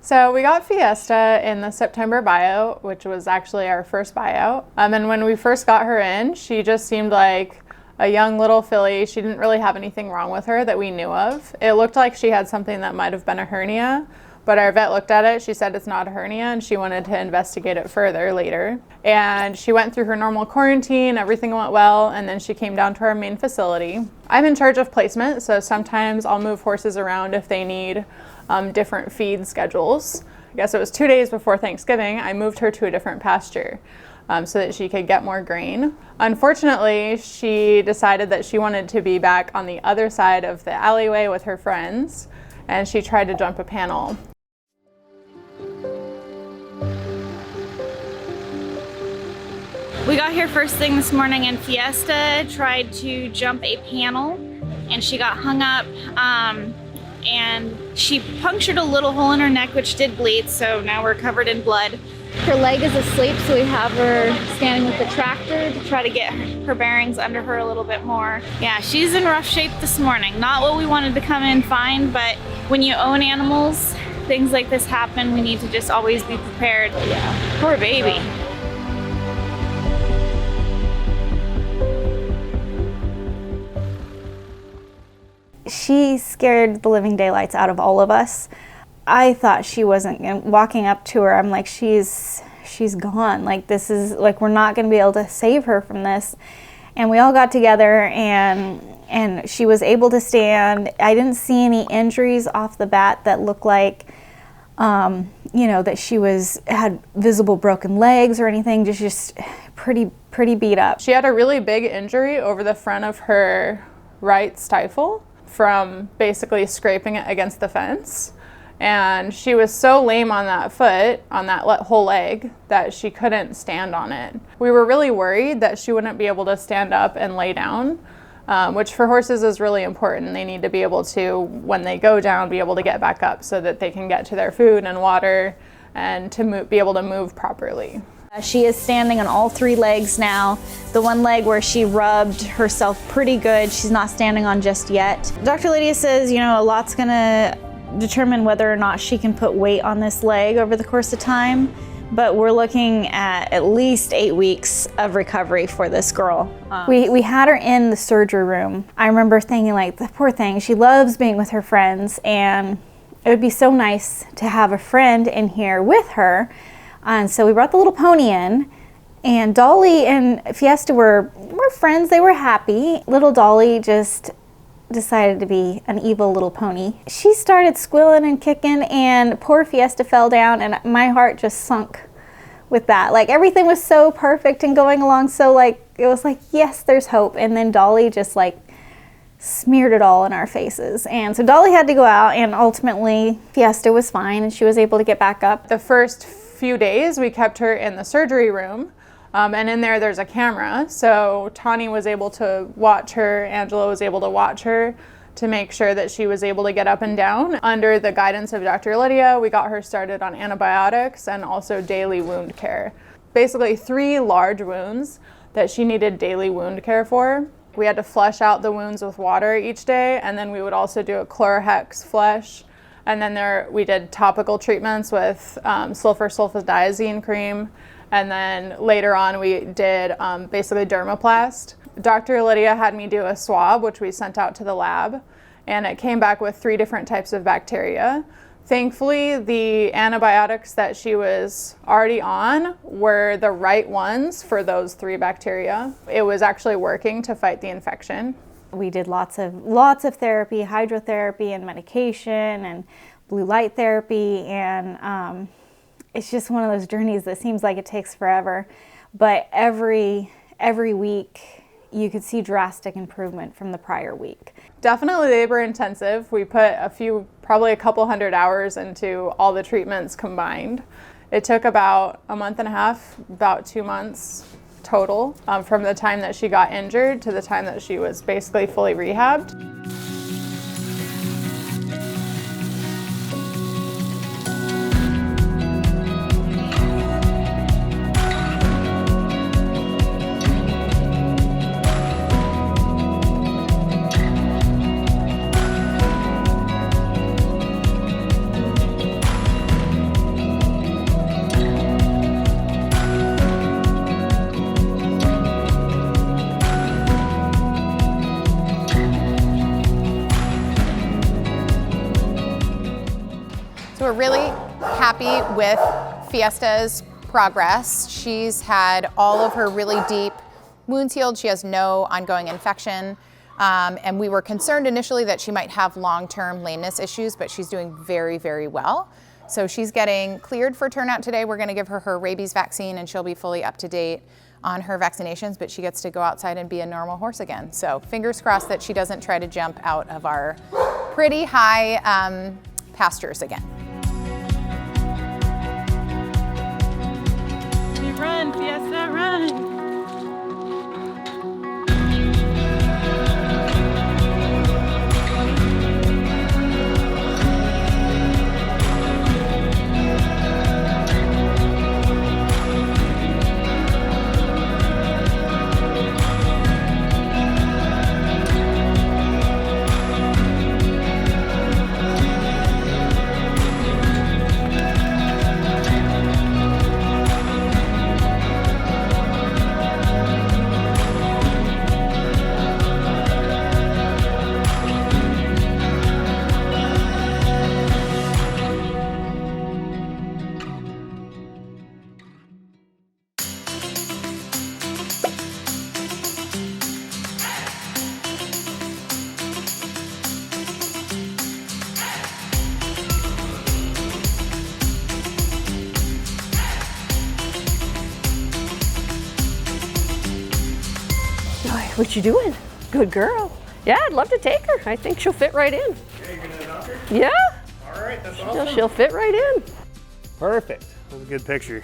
So we got Fiesta in the September buyout, which was actually our first buyout. And when we first got her in, she just seemed like a young little filly. She didn't really have anything wrong with her that we knew of. It looked like she had something that might have been a hernia, but our vet looked at it, she said it's not a hernia, and she wanted to investigate it further later. And she went through her normal quarantine, everything went well, and then she came down to our main facility. I'm in charge of placement, so sometimes I'll move horses around if they need different feed schedules. I guess it was 2 days before Thanksgiving, I moved her to a different pasture so that she could get more grain. Unfortunately, she decided that she wanted to be back on the other side of the alleyway with her friends, and she tried to jump a panel. We got here first thing this morning and Fiesta tried to jump a panel and she got hung up and she punctured a little hole in her neck, which did bleed, so now we're covered in blood. Her leg is asleep, so we have her standing with the tractor to try to get her bearings under her a little bit more. Yeah, she's in rough shape this morning. Not what we wanted to come in find, but when you own animals, things like this happen. We need to just always be prepared. Yeah, poor baby. She scared the living daylights out of all of us. I thought she wasn't, walking up to her, I'm like, she's gone. Like, this is, like, we're not gonna be able to save her from this. And we all got together and she was able to stand. I didn't see any injuries off the bat that looked like, you know, that she had visible broken legs or anything, just pretty beat up. She had a really big injury over the front of her right stifle from basically scraping it against the fence. And she was so lame on that foot, on that whole leg, that she couldn't stand on it. We were really worried that she wouldn't be able to stand up and lay down, which for horses is really important. They need to be able to, when they go down, be able to get back up so that they can get to their food and water and to be able to move properly. She is standing on all three legs now. The one leg where she rubbed herself pretty good, she's not standing on just yet. Dr. Lydia says, you know, a lot's gonna determine whether or not she can put weight on this leg over the course of time, but we're looking at least 8 weeks of recovery for this girl. We had her in the surgery room. I remember thinking, like, the poor thing, she loves being with her friends, and it would be so nice to have a friend in here with her. And so we brought the little pony in, and Dolly and Fiesta were friends, they were happy. Little Dolly just decided to be an evil little pony. She started squealing and kicking, and poor Fiesta fell down, and my heart just sunk with that. Like, everything was so perfect and going along, so like, it was like, yes, there's hope. And then Dolly just like smeared it all in our faces. And so Dolly had to go out, and ultimately Fiesta was fine and she was able to get back up. The first few days we kept her in the surgery room, and in there's a camera, so Tawny was able to watch her, Angela was able to watch her to make sure that she was able to get up and down. Under the guidance of Dr. Lydia, we got her started on antibiotics and also daily wound care. Basically 3 large wounds that she needed daily wound care for. We had to flush out the wounds with water each day, and then we would also do a chlorohex flush. And then we did topical treatments with sulfur sulfadiazine cream. And then later on we did basically dermoplast. Dr. Lydia had me do a swab, which we sent out to the lab, and it came back with 3 different types of bacteria. Thankfully, the antibiotics that she was already on were the right ones for those 3 bacteria. It was actually working to fight the infection. We did lots of therapy, hydrotherapy and medication and blue light therapy, and it's just one of those journeys that seems like it takes forever. But every week you could see drastic improvement from the prior week. Definitely labor intensive. We put probably a couple hundred hours into all the treatments combined. It took about a month and a half, about 2 months total, from the time that she got injured to the time that she was basically fully rehabbed. So we're really happy with Fiesta's progress. She's had all of her really deep wounds healed. She has no ongoing infection. And we were concerned initially that she might have long-term lameness issues, but she's doing very, very well. So she's getting cleared for turnout today. We're gonna give her her rabies vaccine and she'll be fully up to date on her vaccinations, but she gets to go outside and be a normal horse again. So fingers crossed that she doesn't try to jump out of our pretty high pastures again. Run, Fiesta, run. What you doing? Good girl. Yeah, I'd love to take her. I think she'll fit right in. Yeah, you're gonna adopt her? Yeah. All right, that's awesome. She'll fit right in. Perfect. That's a good picture.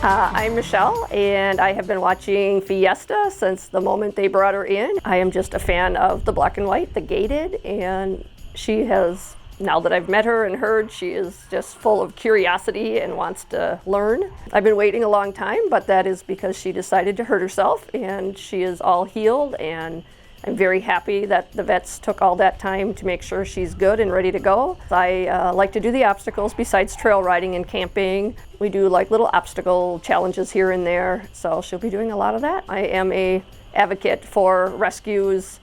I'm Michelle, and I have been watching Fiesta since the moment they brought her in. I am just a fan of the black and white, the gated, and she has, now that I've met her and heard, she is just full of curiosity and wants to learn. I've been waiting a long time, but that is because she decided to hurt herself, and she is all healed, and I'm very happy that the vets took all that time to make sure she's good and ready to go. I like to do the obstacles besides trail riding and camping. We do like little obstacle challenges here and there, so she'll be doing a lot of that. I am a advocate for rescues,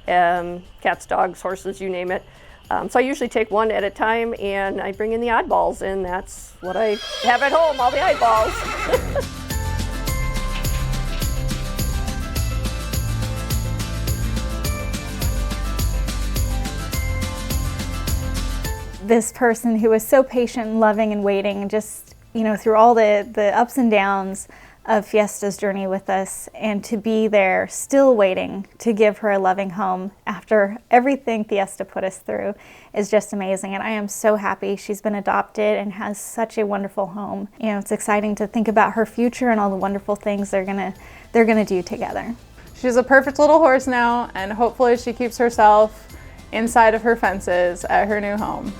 cats, dogs, horses, you name it. So I usually take one at a time and I bring in the oddballs, and that's what I have at home, all the oddballs. This person who was so patient and loving and waiting, and just, you know, through all the ups and downs of Fiesta's journey with us, and to be there still waiting to give her a loving home after everything Fiesta put us through is just amazing. And I am so happy she's been adopted and has such a wonderful home. You know, it's exciting to think about her future and all the wonderful things they're gonna do together. She's a perfect little horse now, and hopefully she keeps herself inside of her fences at her new home.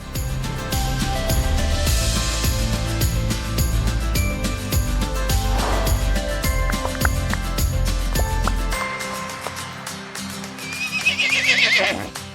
Okay.